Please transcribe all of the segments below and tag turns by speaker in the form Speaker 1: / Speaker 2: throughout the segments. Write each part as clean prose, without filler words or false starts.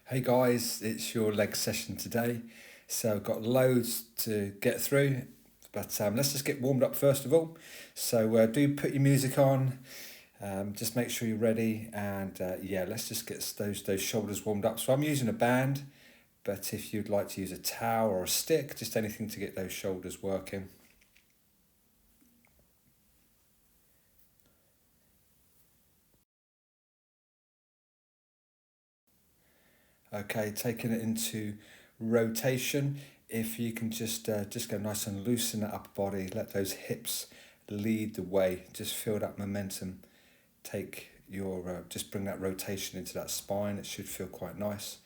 Speaker 1: Hey guys, it's your leg session today. So I've got loads to get through, but let's just get warmed up first of all. So do put your music on, just make sure you're ready, and yeah, let's just get those shoulders warmed up. So I'm using a band, but if you'd like to use a towel or a stick, just anything to get those shoulders working. Okay, taking it into rotation. If you can just go nice and loose in that upper body, let those hips lead the way. Just feel that momentum. Take your just bring that rotation into that spine. It should feel quite nice.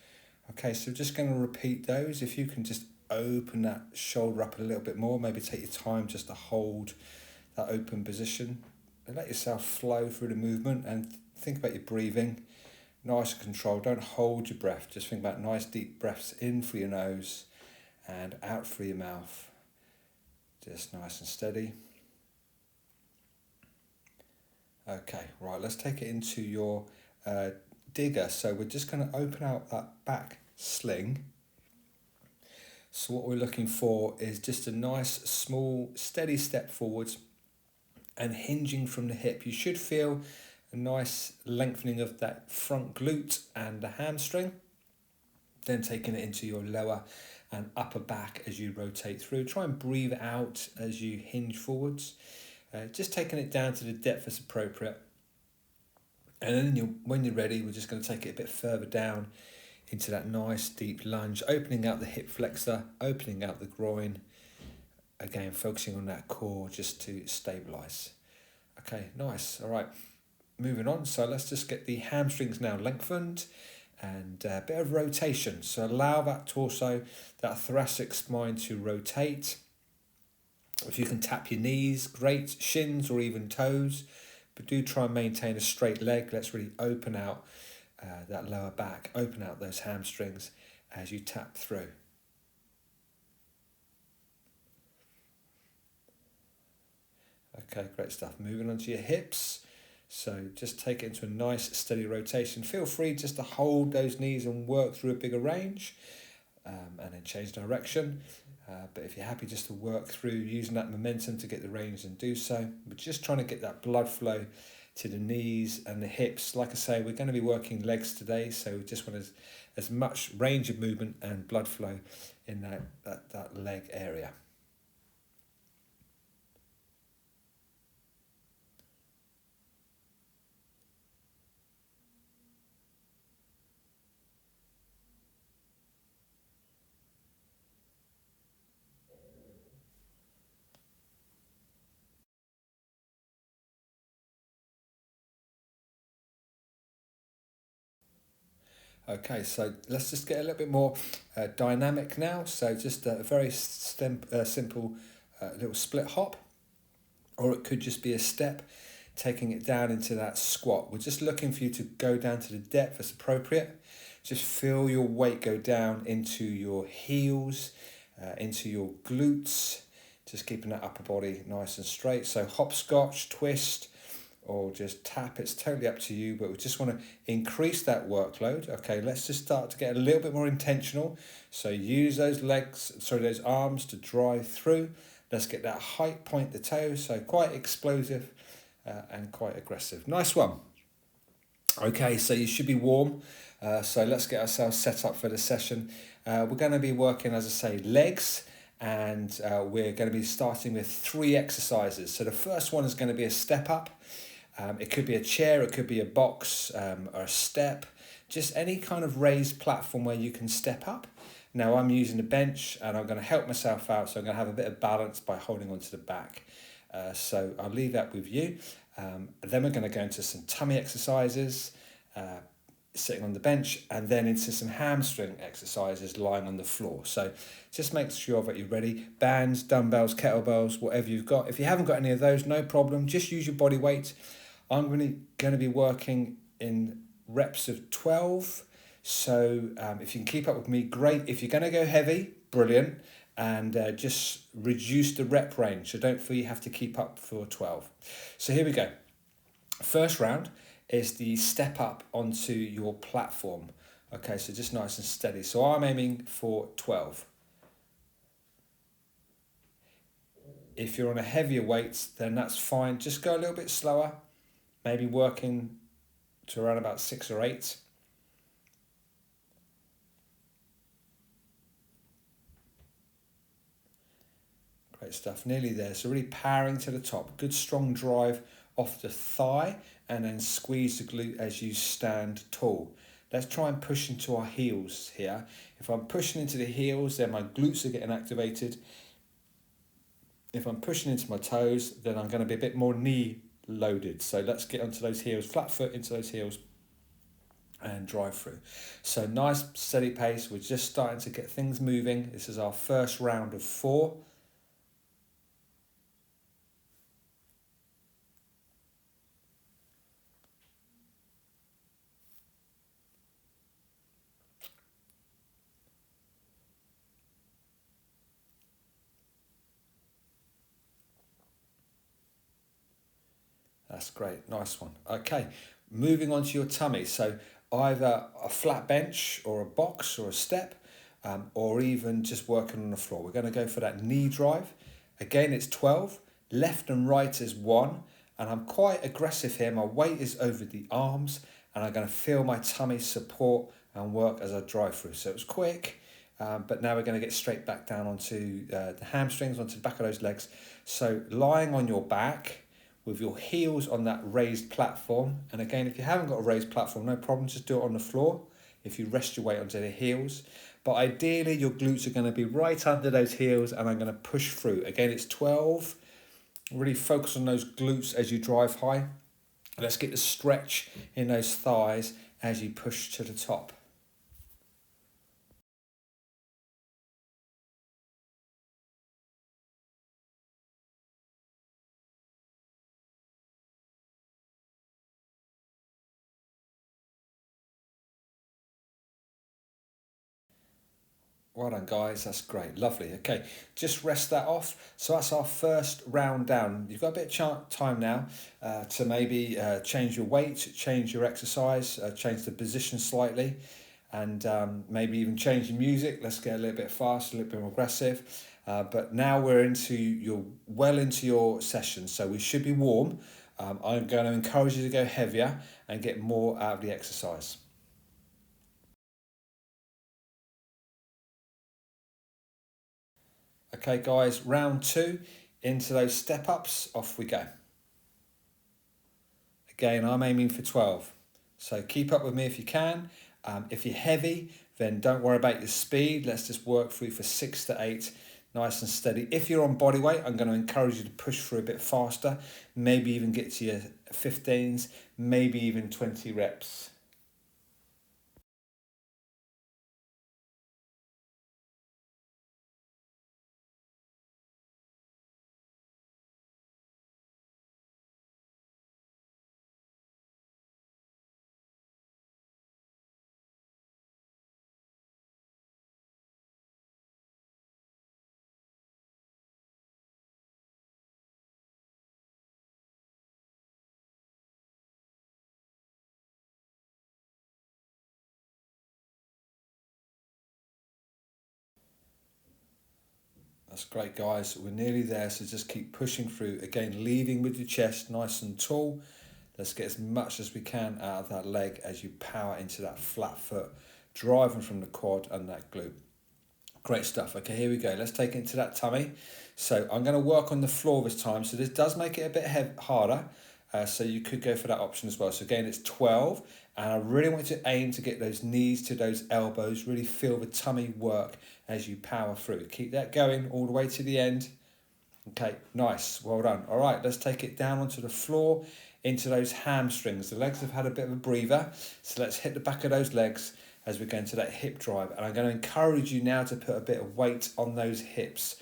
Speaker 1: Okay, so just going to repeat those. If you can just open that shoulder up a little bit more, maybe take your time just to hold that open position. And let yourself flow through the movement and think about your breathing. Nice and controlled. Don't hold your breath. Just think about nice deep breaths in through your nose and out through your mouth. Just nice and steady. Okay, right, let's take it into your digger. So we're just going to open out that back sling. So what we're looking for is just a nice, small, steady step forwards and hinging from the hip. You should feel a nice lengthening of that front glute and the hamstring. Then taking it into your lower and upper back as you rotate through. Try and breathe out as you hinge forwards. Just taking it down to the depth that's appropriate. And then when you're ready, we're just going to take it a bit further down into that nice deep lunge, opening out the hip flexor, opening out the groin. Again, focusing on that core just to stabilize. Okay, nice. All right, moving on. So let's just get the hamstrings now lengthened and a bit of rotation. So allow that torso, that thoracic spine to rotate. If you can tap your knees, great, shins or even toes, but do try and maintain a straight leg. Let's really open out that lower back, open out those hamstrings as you tap through. Okay, great stuff. Moving on to your hips. So just take it into a nice steady rotation. Feel free just to hold those knees and work through a bigger range and then change direction. But if you're happy just to work through using that momentum to get the range, and do so. We're just trying to get that blood flow to the knees and the hips. Like I say, we're going to be working legs today, so we just want as much range of movement and blood flow in that leg area. Okay, so let's just get a little bit more dynamic now. So just a very simple little split hop, or it could just be a step, taking it down into that squat. We're just looking for you to go down to the depth that's appropriate. Just feel your weight go down into your heels, into your glutes, just keeping that upper body nice and straight. So hopscotch, twist, or just tap. It's totally up to you, but we just want to increase that workload. Okay, let's just start to get a little bit more intentional. So use those arms to drive through. Let's get that height, point the toes. So quite explosive and quite aggressive. Nice one. Okay, so you should be warm. So let's get ourselves set up for the session. We're going to be working, as I say, legs, and we're going to be starting with 3 exercises. So the first one is going to be a step up. It could be a chair, it could be a box or a step, just any kind of raised platform where you can step up. Now I'm using a bench and I'm going to help myself out, so I'm going to have a bit of balance by holding onto the back. So I'll leave that with you. Then we're going to go into some tummy exercises, sitting on the bench, and then into some hamstring exercises lying on the floor. So just make sure that you're ready. Bands, dumbbells, kettlebells, whatever you've got. If you haven't got any of those, no problem. Just use your body weight. I'm going to be working in reps of 12. So if you can keep up with me, great. If you're going to go heavy, brilliant. And just reduce the rep range. So don't feel you have to keep up for 12. So here we go. First round is the step up onto your platform. Okay, so just nice and steady. So I'm aiming for 12. If you're on a heavier weight, then that's fine. Just go a little bit slower, maybe working to around about 6 or 8. Great stuff, nearly there. So really powering to the top. Good strong drive off the thigh and then squeeze the glute as you stand tall. Let's try and push into our heels here. If I'm pushing into the heels, then my glutes are getting activated. If I'm pushing into my toes, then I'm going to be a bit more knee loaded. So let's get onto those heels, flat foot into those heels and drive through. So nice steady pace. We're just starting to get things moving. This is our first round of 4. That's great, nice one. Okay, moving on to your tummy. So either a flat bench or a box or a step, or even just working on the floor. We're going to go for that knee drive. Again, it's 12. Left and right is 1. And I'm quite aggressive here. My weight is over the arms and I'm going to feel my tummy support and work as I drive through. So it's quick, but now we're going to get straight back down onto the hamstrings, onto the back of those legs. So lying on your back, with your heels on that raised platform. And again, if you haven't got a raised platform, no problem, just do it on the floor if you rest your weight onto the heels. But ideally, your glutes are going to be right under those heels and I'm going to push through. Again, it's 12. Really focus on those glutes as you drive high. Let's get the stretch in those thighs as you push to the top. Well done, guys. That's great. Lovely. Okay, just rest that off. So that's our first round down. You've got a bit of time now to maybe change your weight, change your exercise, change the position slightly, and maybe even change your music. Let's get a little bit faster, a little bit more aggressive. But now we're well into your session, so we should be warm. I'm going to encourage you to go heavier and get more out of the exercise. Okay, guys, round 2, into those step ups, off we go. Again, I'm aiming for 12. So keep up with me if you can. If you're heavy, then don't worry about your speed. Let's just work through for 6 to 8, nice and steady. If you're on body weight, I'm going to encourage you to push through a bit faster, maybe even get to your 15s, maybe even 20 reps. That's great, guys. We're nearly there, so just keep pushing through. Again, leading with your chest nice and tall. Let's get as much as we can out of that leg as you power into that flat foot, driving from the quad and that glute. Great stuff. Okay, here we go. Let's take it into that tummy. So I'm going to work on the floor this time. So this does make it a bit harder. So you could go for that option as well. So again, it's 12. And I really want you to aim to get those knees to those elbows. Really feel the tummy work as you power through. Keep that going all the way to the end. Okay, nice. Well done. All right, let's take it down onto the floor, into those hamstrings. The legs have had a bit of a breather. So let's hit the back of those legs as we go into that hip drive. And I'm going to encourage you now to put a bit of weight on those hips.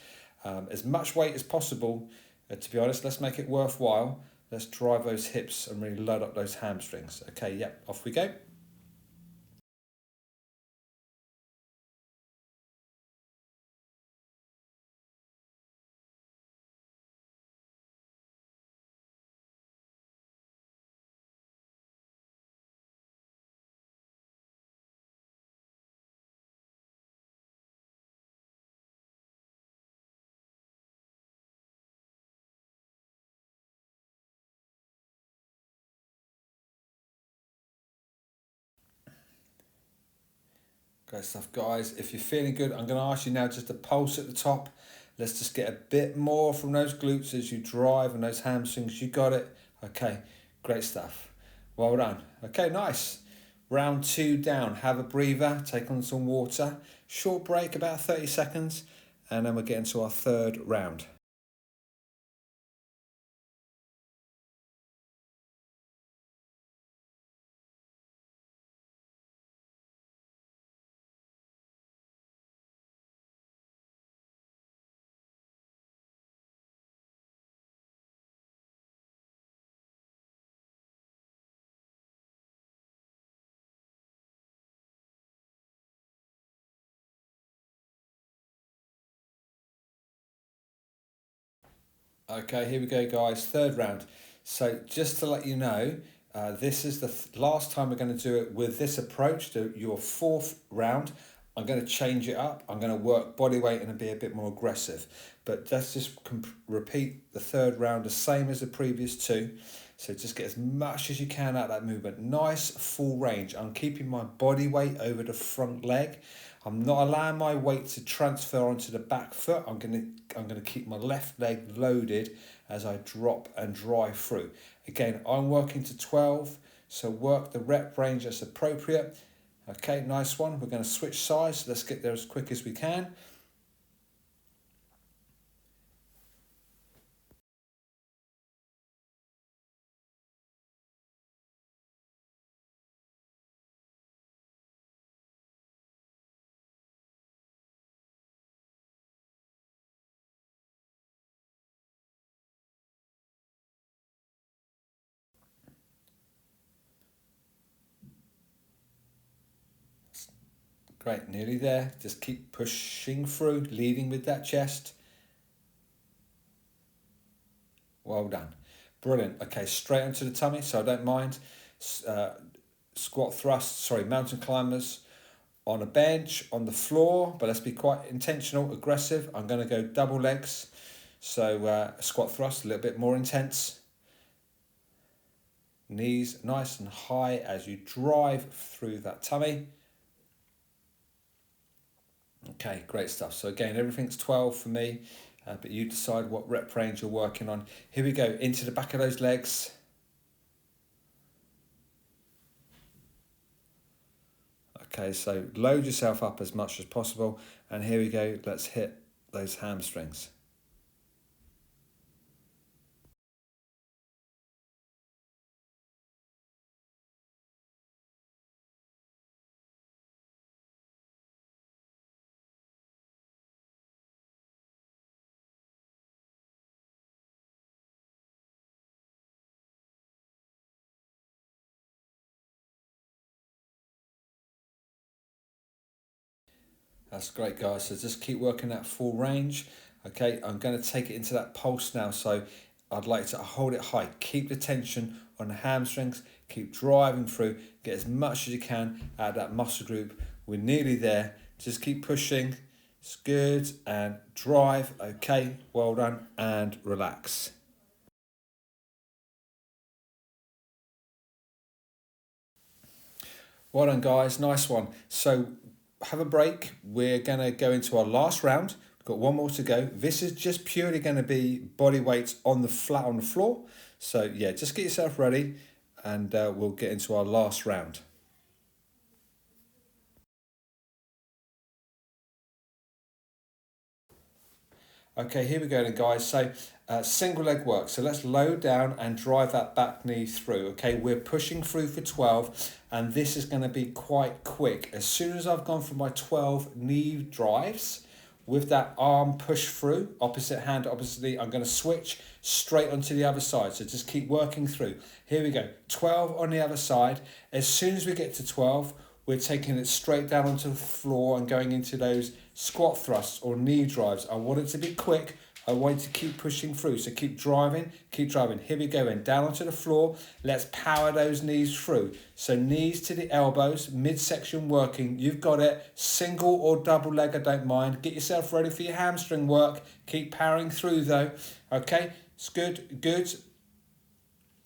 Speaker 1: As much weight as possible, to be honest. Let's make it worthwhile. Let's drive those hips and really load up those hamstrings. Okay, yep, off we go. Great stuff, guys. If you're feeling good, I'm going to ask you now just to pulse at the top. Let's just get a bit more from those glutes as you drive and those hamstrings. You got it. Okay, great stuff. Well done. Okay, nice. Round 2 down. Have a breather, take on some water. Short break, about 30 seconds. And then we're getting to our 3rd round. Okay, here we go, guys. 3rd round. So just to let you know, this is the last time we're going to do it with this approach to your 4th round. I'm going to change it up. I'm going to work body weight and be a bit more aggressive. But let's just repeat the 3rd round the same as the previous 2. So just get as much as you can out of that movement. Nice full range. I'm keeping my body weight over the front leg. I'm not allowing my weight to transfer onto the back foot. I'm gonna keep my left leg loaded as I drop and drive through. Again, I'm working to 12, so work the rep range that's appropriate. Okay, nice one. We're going to switch sides. Let's get there as quick as we can. Great, nearly there. Just keep pushing through, leading with that chest. Well done. Brilliant. Okay, straight onto the tummy, so I don't mind. Squat thrust, sorry, mountain climbers on a bench, on the floor, but let's be quite intentional, aggressive. I'm going to go double legs. So squat thrust, a little bit more intense. Knees nice and high as you drive through that tummy. Okay, great stuff. So again, everything's 12 for me, but you decide what rep range you're working on. Here we go, into the back of those legs. Okay, so load yourself up as much as possible. And here we go, let's hit those hamstrings. That's great, guys. So just keep working that full range. Okay, I'm going to take it into that pulse now. So I'd like to hold it high. Keep the tension on the hamstrings. Keep driving through. Get as much as you can out of that muscle group. We're nearly there. Just keep pushing. It's good. And drive. Okay, well done. And relax. Well done, guys. Nice one. So have a break. We're going to go into our last round. We've got one more to go. This is just purely going to be body weight on the flat on the floor. So yeah, just get yourself ready and we'll get into our last round. Okay, here we go then, guys. So single leg work. So let's load down and drive that back knee through. Okay, we're pushing through for 12 and this is going to be quite quick. As soon as I've gone for my 12 knee drives, with that arm push through, opposite hand, oppositely, I'm going to switch straight onto the other side. So just keep working through. Here we go. 12 on the other side. As soon as we get to 12, we're taking it straight down onto the floor and going into those squat thrusts or knee drives. I want it to be quick. I want to keep pushing through. So keep driving, keep driving. Here we go then, down onto the floor. Let's power those knees through. So knees to the elbows, midsection working. You've got it. Single or double leg, I don't mind. Get yourself ready for your hamstring work. Keep powering through though. Okay, it's good, good.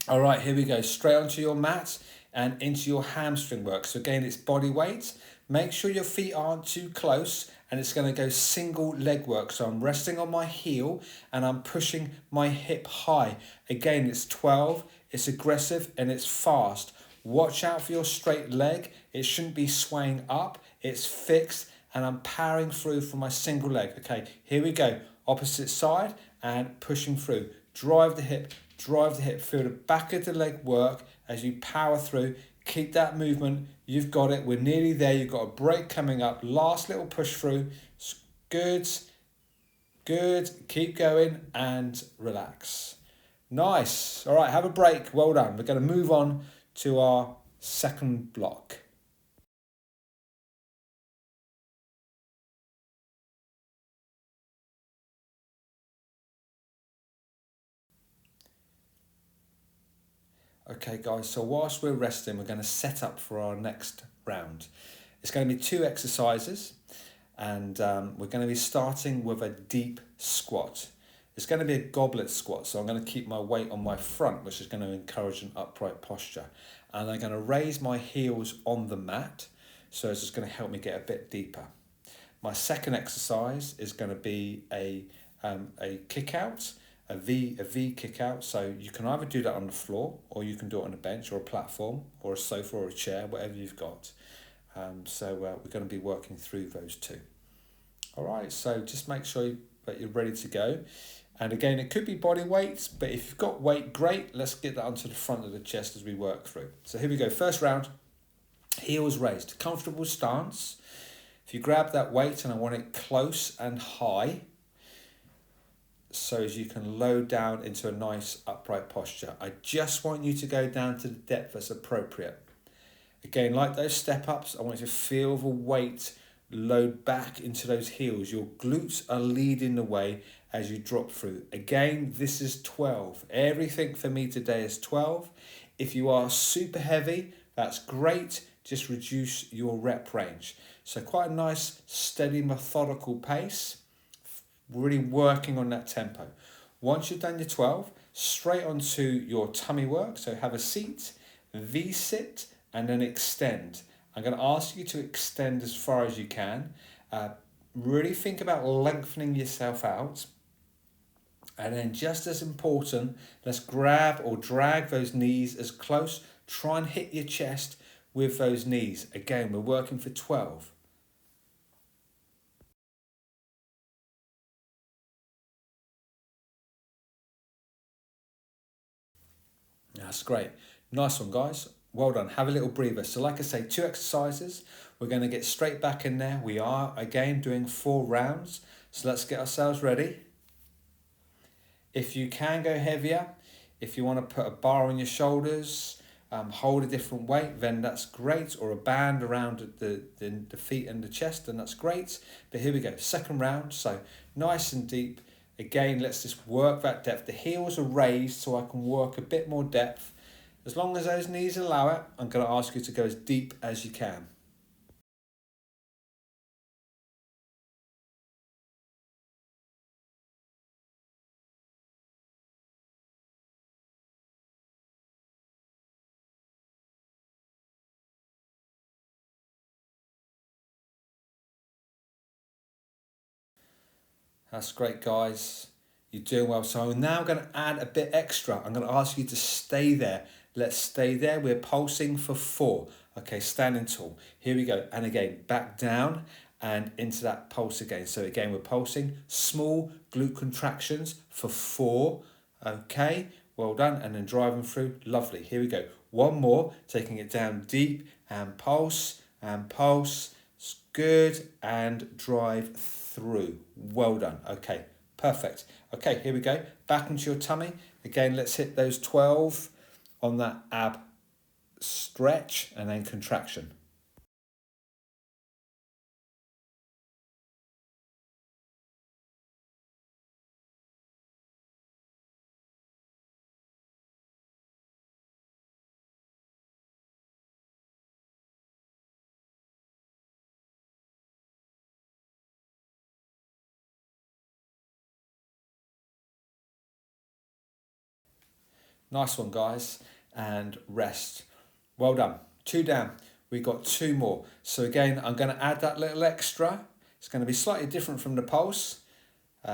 Speaker 1: All right, here we go. Straight onto your mat. and into your hamstring work. So again, it's body weight. Make sure your feet aren't too close, and it's going to go single leg work. So I'm resting on my heel and I'm pushing my hip high. Again, it's 12, it's aggressive and it's fast. Watch out for your straight leg. It shouldn't be swaying up, it's fixed, and I'm powering through for my single leg. Okay, here we go. Opposite side and pushing through. Drive the hip, feel the back of the leg work as you power through. Keep that movement. You've got it. We're nearly there. You've got a break coming up. Last little push through. Good. Good. Keep going and relax. Nice. All right, have a break. Well done. We're going to move on to our second block. Okay, guys, so whilst we're resting, we're going to set up for our next round. It's going to be 2 exercises, and we're going to be starting with a deep squat. It's going to be a goblet squat, so I'm going to keep my weight on my front, which is going to encourage an upright posture. And I'm going to raise my heels on the mat, so it's just going to help me get a bit deeper. My second exercise is going to be a kick out, a V kick out. So you can either do that on the floor, or you can do it on a bench or a platform or a sofa or a chair, whatever you've got. So we're going to be working through those 2. All right, so just make sure that you're ready to go. And again, it could be body weight, but if you've got weight, great. Let's get that onto the front of the chest as we work through. So here we go. First round, heels raised, comfortable stance. If you grab that weight, and I want it close and high, so as you can load down into a nice upright posture. I just want you to go down to the depth that's appropriate. Again, like those step ups, I want you to feel the weight load back into those heels. Your glutes are leading the way as you drop through. Again, this is 12. Everything for me today is 12. If you are super heavy, that's great. Just reduce your rep range. So quite a nice, steady, methodical pace. Really working on that tempo. Once you've done your 12, straight onto your tummy work. So have a seat, V-sit, and then extend. I'm going to ask you to extend as far as you can. Really think about lengthening yourself out. And then just as important, let's grab or drag those knees as close. Try and hit your chest with those knees. Again, we're working for 12. That's great. Nice one, guys. Well done. Have a little breather. So like I say, 2 exercises. We're going to get straight back in there. We are, again, doing 4 rounds. So let's get ourselves ready. If you can go heavier, if you want to put a bar on your shoulders, hold a different weight, then that's great. Or a band around the feet and the chest, and that's great. But here we go. Second round. So nice and deep. Again, let's just work that depth. The heels are raised so I can work a bit more depth. As long as those knees allow it, I'm going to ask you to go as deep as you can. That's great, guys. You're doing well. So I'm now going to add a bit extra. I'm going to ask you to stay there. Let's stay there. We're pulsing for 4. Okay, standing tall. Here we go. And again, back down and into that pulse again. So again, we're pulsing. Small glute contractions for 4. Okay, well done. And then driving through. Lovely. Here we go. One more. Taking it down deep and pulse and pulse. Good. And drive through. Well done. Okay, perfect. Okay, here we go. Back into your tummy. Again, let's hit those 12 on that ab stretch and then contraction. Nice one, guys. And rest. Well done. 2 down. We've got 2 more. So again, I'm going to add that little extra. It's going to be slightly different from the pulse.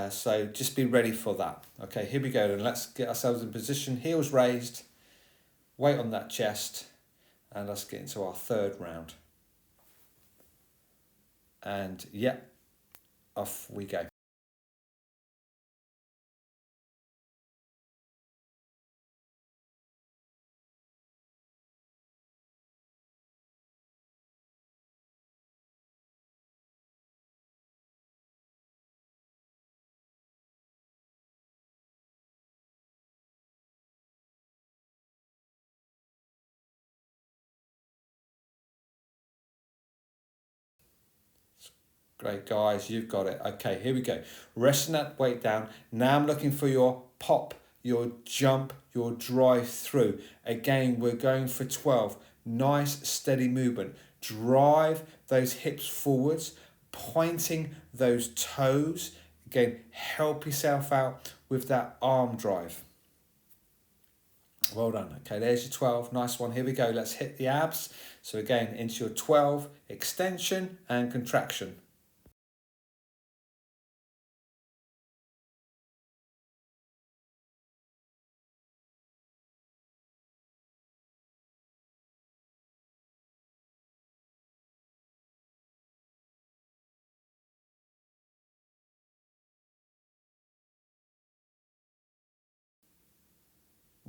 Speaker 1: So just be ready for that. Okay, here we go. And let's get ourselves in position. Heels raised. Weight on that chest. And let's get into our 3rd round. And yeah, off we go. Great, guys, you've got it. Okay, here we go. Resting that weight down. Now I'm looking for your pop, your jump, your drive through. Again, we're going for 12. Nice, steady movement. Drive those hips forwards, pointing those toes. Again, help yourself out with that arm drive. Well done. Okay, there's your 12. Nice one. Here we go. Let's hit the abs. So again, into your 12, extension and contraction.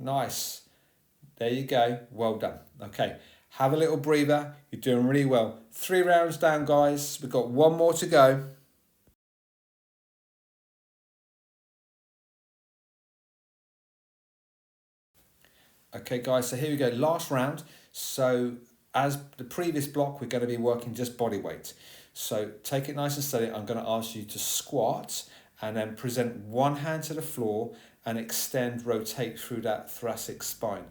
Speaker 1: Nice. There you go. Well done. Okay. Have a little breather. You're doing really well. 3 rounds down, guys. We've got 1 more to go. Okay, guys. So here we go. Last round. So as the previous block, we're going to be working just body weight. So take it nice and steady. I'm going to ask you to squat and then present one hand to the floor and extend, rotate through that thoracic spine.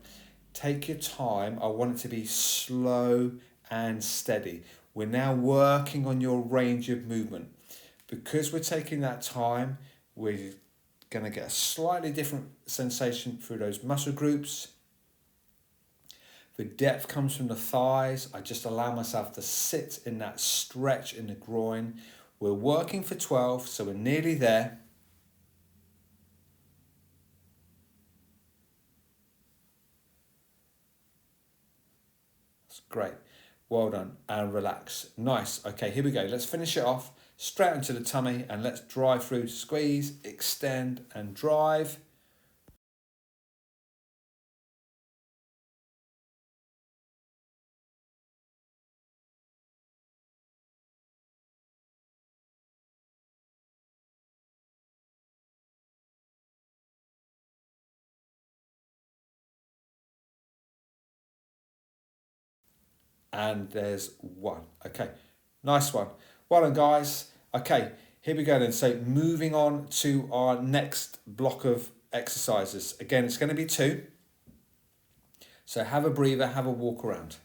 Speaker 1: Take your time. I want it to be slow and steady. We're now working on your range of movement. Because we're taking that time, we're going to get a slightly different sensation through those muscle groups. The depth comes from the thighs. I just allow myself to sit in that stretch in the groin. We're working for 12, so we're nearly there. That's great. Well done. And relax. Nice. Okay, here we go. Let's finish it off. Straight into the tummy and let's drive through. Squeeze, extend and drive. And there's 1. Okay, nice one. Well done, guys. Okay, here we go then. So moving on to our next block of exercises. Again, it's going to be 2. So have a breather, have a walk around.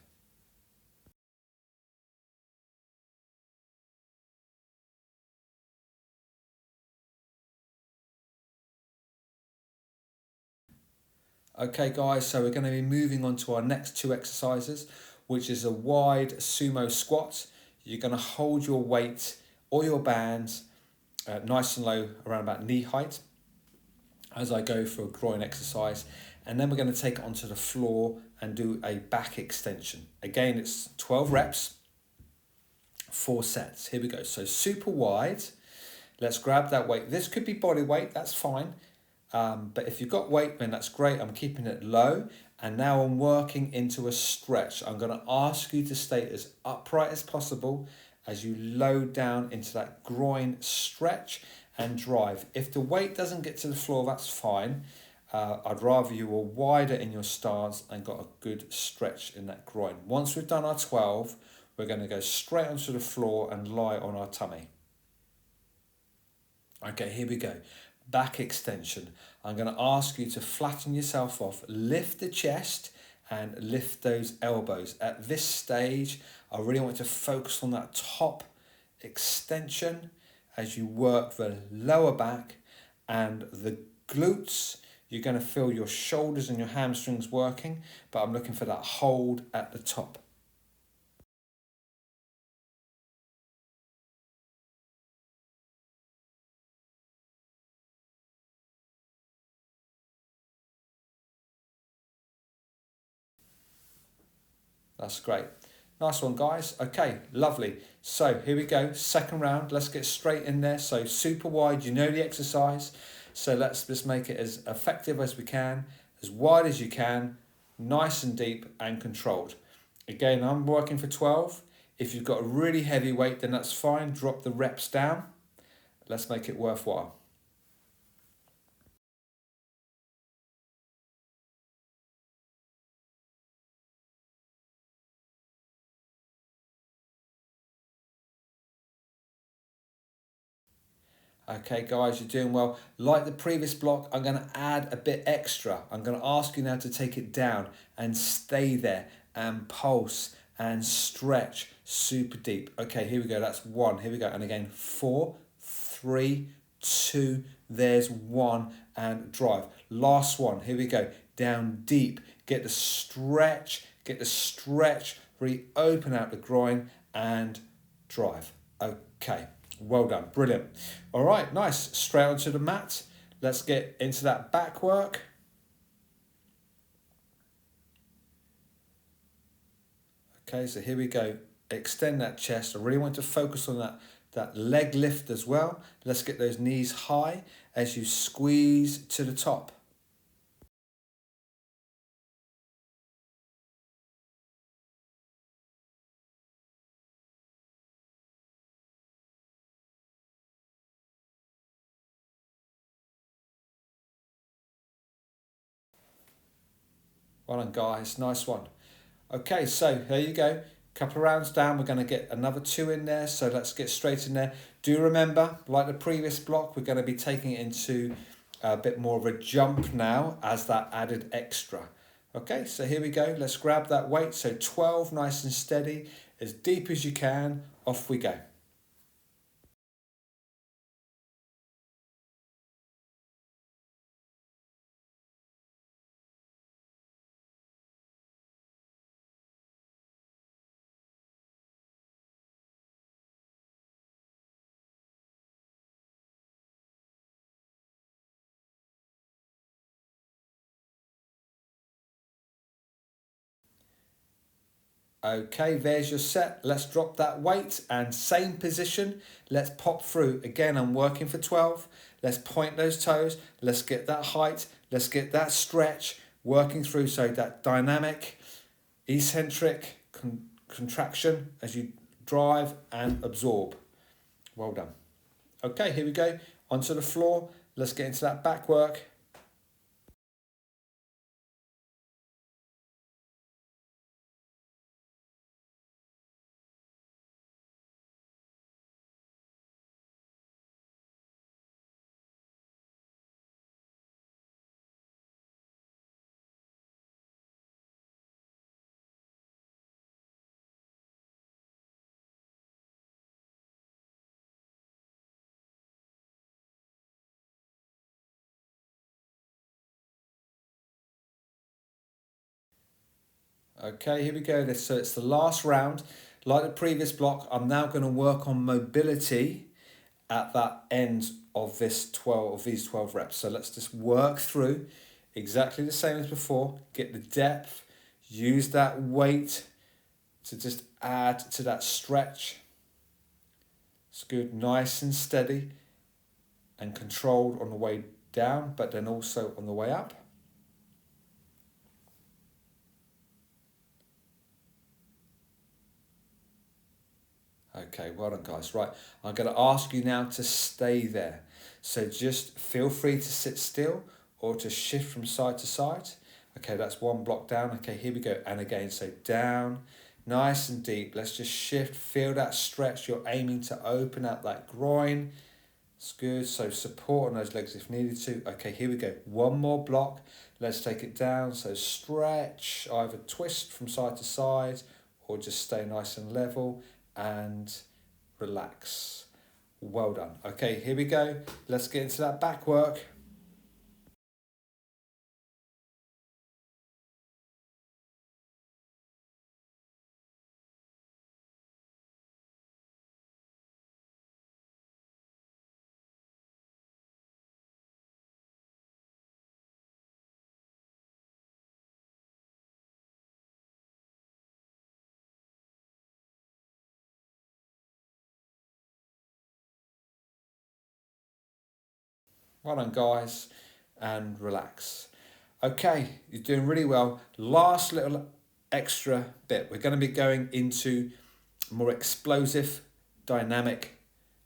Speaker 1: Okay, guys, so we're going to be moving on to our next 2 exercises, which is a wide sumo squat. You're going to hold your weight or your bands nice and low, around about knee height, as I go for a groin exercise. And then we're going to take it onto the floor and do a back extension. Again, it's 12 reps, 4 sets. Here we go. So super wide. Let's grab that weight. This could be body weight, that's fine. But if you've got weight, then that's great. I'm keeping it low. And now I'm working into a stretch. I'm going to ask you to stay as upright as possible as you load down into that groin stretch and drive. If the weight doesn't get to the floor, that's fine. I'd rather you were wider in your stance and got a good stretch in that groin. Once we've done our 12, we're going to go straight onto the floor and lie on our tummy. Okay, here we go. Back extension. I'm going to ask you to flatten yourself off, lift the chest and lift those elbows. At this stage, I really want to focus on that top extension as you work the lower back and the glutes. you're going to feel your shoulders and your hamstrings working, but I'm looking for that hold at the top. That's great. Nice one, guys. Okay, lovely. So here we go. Second round. Let's get straight in there. So super wide, you know the exercise. So let's just make it as effective as we can, as wide as you can, nice and deep and controlled. Again, I'm working for 12. If you've got a really heavy weight, then that's fine. Drop the reps down. Let's make it worthwhile. Okay, guys, you're doing well. Like the previous block, I'm going to add a bit extra. I'm going to ask you now to take it down and stay there and pulse and stretch super deep. Okay, here we go. That's 1. Here we go. And again, 4, 3, 2. There's 1 and drive. Last one. Here we go. Down deep. Get the stretch. Get the stretch. Really open out the groin and drive. Okay. Well done, brilliant. All right, nice. Straight onto the mat. Let's get into that back work. Okay, so here we go. Extend that chest. I really want to focus on that leg lift as well. Let's get those knees high as you squeeze to the top. Well done, guys. Nice one. Okay, so here you go. Couple of rounds down, we're going to get another 2 in there. So let's get straight in there. Do remember, like the previous block, we're going to be taking it into a bit more of a jump now as that added extra. Okay, so here we go. Let's grab that weight. So 12, nice and steady, as deep as you can. Off we go. Okay, there's your set. Let's drop that weight and same position. Let's pop through. Again, I'm working for 12. Let's point those toes. Let's get that height. Let's get that stretch working through. So that dynamic, eccentric contraction as you drive and absorb. Well done. Okay, here we go. Onto the floor. Let's get into that back work. Okay, here we go. So it's the last round. Like the previous block, I'm now going to work on mobility at that end of this 12 of these 12 reps. So let's just work through exactly the same as before. Get the depth, use that weight to just add to that stretch. It's good, nice and steady and controlled on the way down, but then also on the way up. Okay, well done, guys. Right, I'm going to ask you now to stay there. So just feel free to sit still or to shift from side to side. Okay, that's 1 block down. Okay, here we go. And again, so down, nice and deep. Let's just shift, feel that stretch. You're aiming to open up that groin. It's good. So support on those legs if needed to. Okay, here we go. 1 more block. Let's take it down. So stretch, either twist from side to side or just stay nice and level and relax. Well done. Okay, here we go. Let's get into that back work. Well done, guys, and relax. Okay, you're doing really well. Last little extra bit. We're going to be going into more explosive, dynamic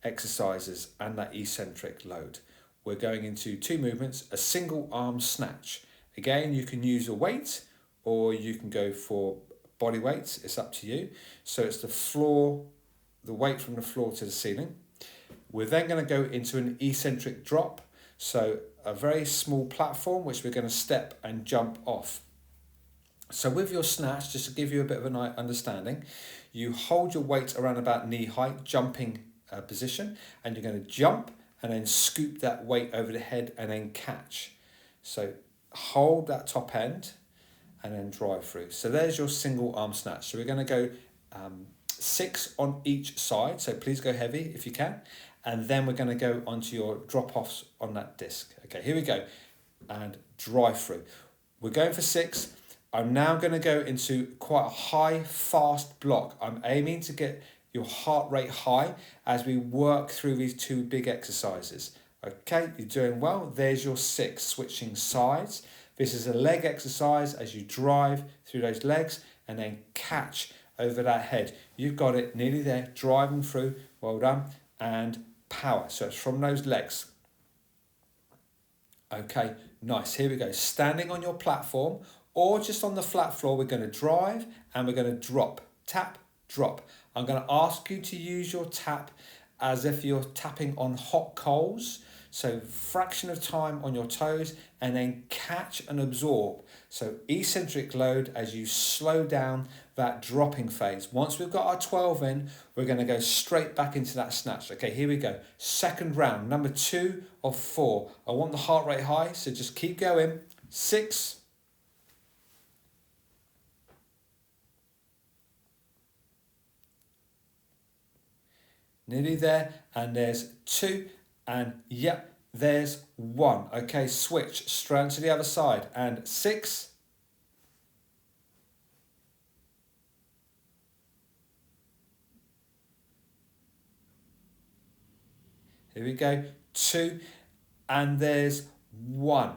Speaker 1: exercises and that eccentric load. We're going into two movements, a single arm snatch. Again, you can use a weight or you can go for body weights. It's up to you. So it's the floor, the weight from the floor to the ceiling. We're then going to go into an eccentric drop. So a very small platform which we're going to step and jump off. So with your snatch, just to give you a bit of an understanding, you hold your weight around about knee height, jumping position, and you're going to jump and then scoop that weight over the head and then catch. So hold that top end and then drive through. So there's your single arm snatch. So we're going to go 6 on each side. So please go heavy if you can. And then we're going to go onto your drop-offs on that disc. Okay, here we go. And drive through. We're going for 6. I'm now going to go into quite a high, fast block. I'm aiming to get your heart rate high as we work through these two big exercises. Okay, you're doing well. There's your 6, switching sides. This is a leg exercise as you drive through those legs and then catch over that head. You've got it, nearly there, driving through. Well done. And power. So it's from those legs. Okay, nice. Here we go. Standing on your platform or just on the flat floor, we're going to drive and we're going to drop. Tap, drop. I'm going to ask you to use your tap as if you're tapping on hot coals. So fraction of time on your toes and then catch and absorb. So eccentric load as you slow down that dropping phase. Once we've got our 12 in, we're going to go straight back into that snatch. Okay, here we go. Second round, number 2 of 4. I want the heart rate high, so just keep going. 6. Nearly there, and there's 2, and yep, there's 1. Okay, switch straight to the other side, and 6. Here we go, 2, and there's 1.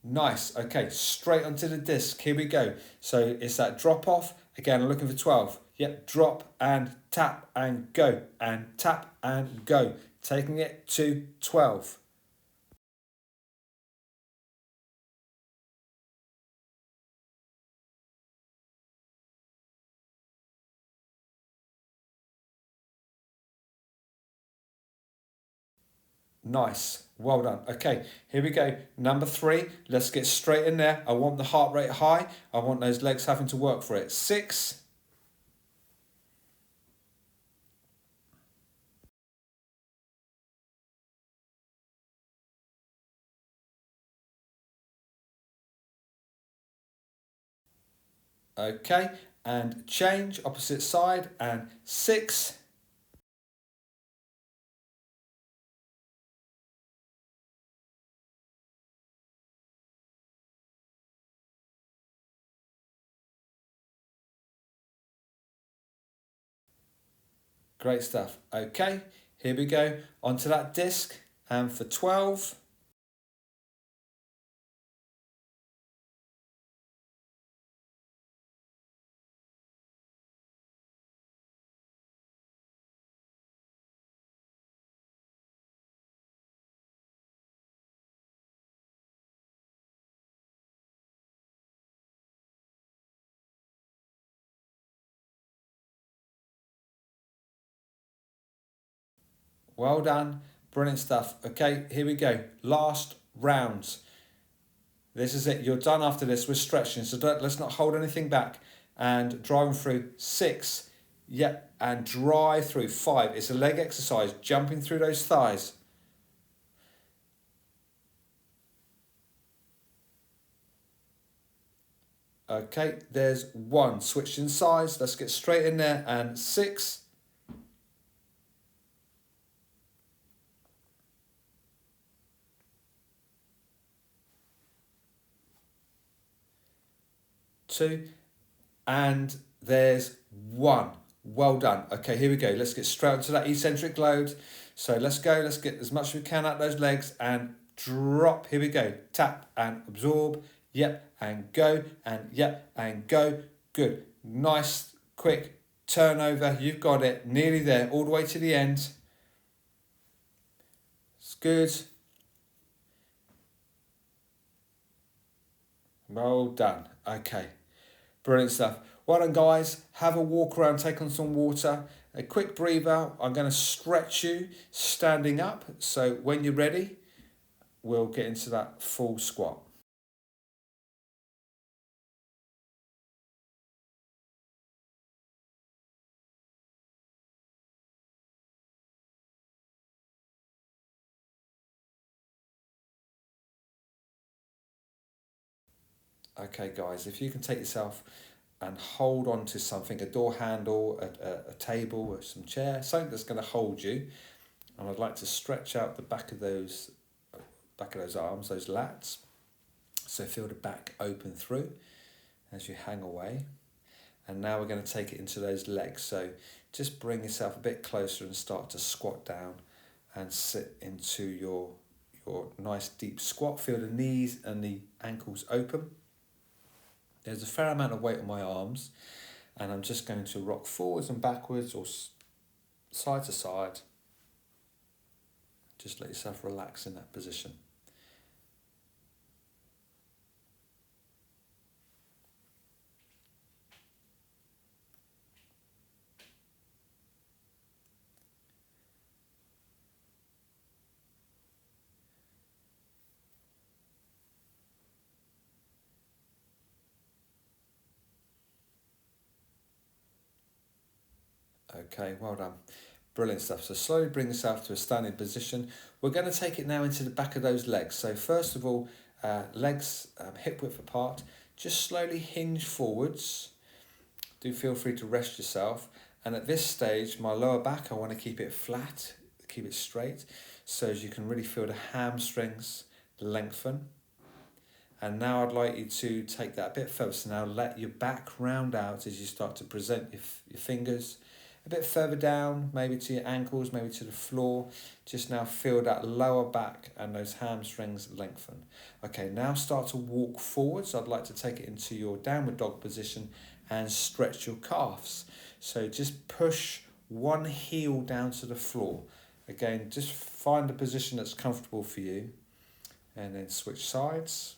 Speaker 1: Nice, okay, straight onto the disc, here we go. So it's that drop off, again, I'm looking for 12. Yep, drop and tap and go, and tap and go. Taking it to 12. Nice, well done. Okay, here we go. Number 3, let's get straight in there. I want the heart rate high. I want those legs having to work for it. 6. Okay, and change, opposite side, and 6. Great stuff. Okay, here we go. Onto that disc, and for 12. Well done. Brilliant stuff. Okay, here we go. Last rounds. This is it. You're done after this. We're stretching, so let's not hold anything back. And driving through 6. Yep, and drive through 5. It's a leg exercise, jumping through those thighs. Okay, there's 1. Switching sides. Let's get straight in there. And 6. 2, and there's 1. Well done. Okay, here we go. Let's get straight onto that eccentric load. So let's go. Let's get as much as we can out those legs and drop. Here we go. Tap and absorb. Yep, and go, and yep, and go. Good. Nice, quick turnover. You've got it. Nearly there, all the way to the end. It's good. Well done. Okay. Brilliant stuff. Well done, guys. Have a walk around, take on some water. A quick breathe out. I'm going to stretch you standing up. So when you're ready, we'll get into that full squat. Okay, guys, if you can take yourself and hold on to something, a door handle, a table, or some chair, something that's going to hold you. And I'd like to stretch out the back of those arms, those lats. So feel the back open through as you hang away. And now we're going to take it into those legs. So just bring yourself a bit closer and start to squat down and sit into your nice deep squat. Feel the knees and the ankles open. There's a fair amount of weight on my arms, and I'm just going to rock forwards and backwards or side to side. Just let yourself relax in that position. Okay, well done. Brilliant stuff. So slowly bring yourself to a standing position. We're going to take it now into the back of those legs. So first of all, legs hip width apart. Just slowly hinge forwards. Do feel free to rest yourself. And at this stage, my lower back, I want to keep it flat, keep it straight, so as you can really feel the hamstrings lengthen. And now I'd like you to take that a bit further. So now let your back round out as you start to present your fingers a bit further down, maybe to your ankles, maybe to the floor. Just now feel that lower back and those hamstrings lengthen. Okay, now start to walk forwards. I'd like to take it into your downward dog position and stretch your calves. So just push one heel down to the floor. Again, just find a position that's comfortable for you and then switch sides.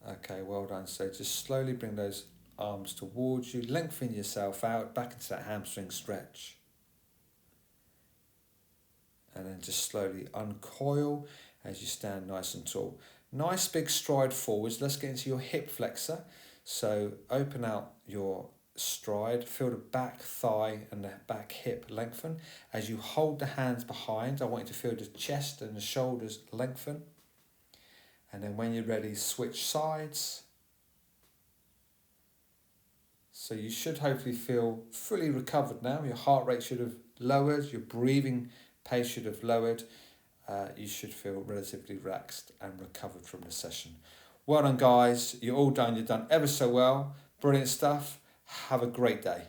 Speaker 1: Okay, well done. So just slowly bring those arms towards you, lengthen yourself out back into that hamstring stretch. And then just slowly uncoil as you stand nice and tall. Nice big stride forwards. Let's get into your hip flexor. So open out your stride, feel the back thigh and the back hip lengthen. As you hold the hands behind, I want you to feel the chest and the shoulders lengthen. And then when you're ready, switch sides. So you should hopefully feel fully recovered now. Your heart rate should have lowered, your breathing pace should have lowered. You should feel relatively relaxed and recovered from the session. Well done, guys. You're all done. You've done ever so well. Brilliant stuff. Have a great day.